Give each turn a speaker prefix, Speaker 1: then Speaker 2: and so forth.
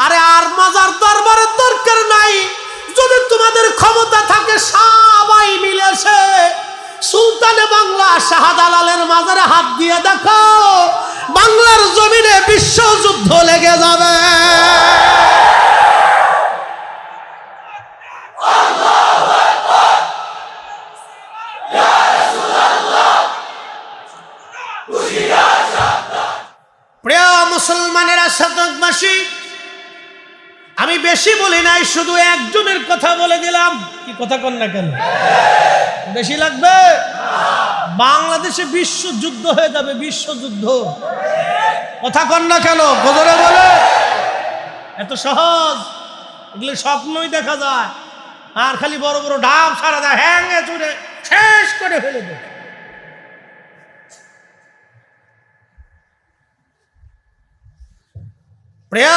Speaker 1: আরে আর মাজার দরবারের দরকার নাই, যদি তোমাদের ক্ষমতা থাকে সবাই মিলেছে সুলতানে বাংলা শাহজালালের মাজারে হাত দিয়ে দেখো, বাংলার জমিনে বিশ্বযুদ্ধ লেগে যাবে। প্রিয় মুসলমানেরা, শতকবাসী, আমি বেশি বলি নাই, শুধু একজনের কথা বলে দিলাম। কি কথা কন না কেন? বেশি লাগবে? বাংলাদেশে বিশ্বযুদ্ধ হয়ে যাবে, বিশ্বযুদ্ধ। কথা কন না কেন? গজরে বলে এত সহজ? এগুলো স্বপ্নই দেখা যায়, আর খালি বড় বড় ডাব ছাড়া যায়, হ্যাঙ্গে চুরে শেষ করে ফেলে দেয়। প্রিয়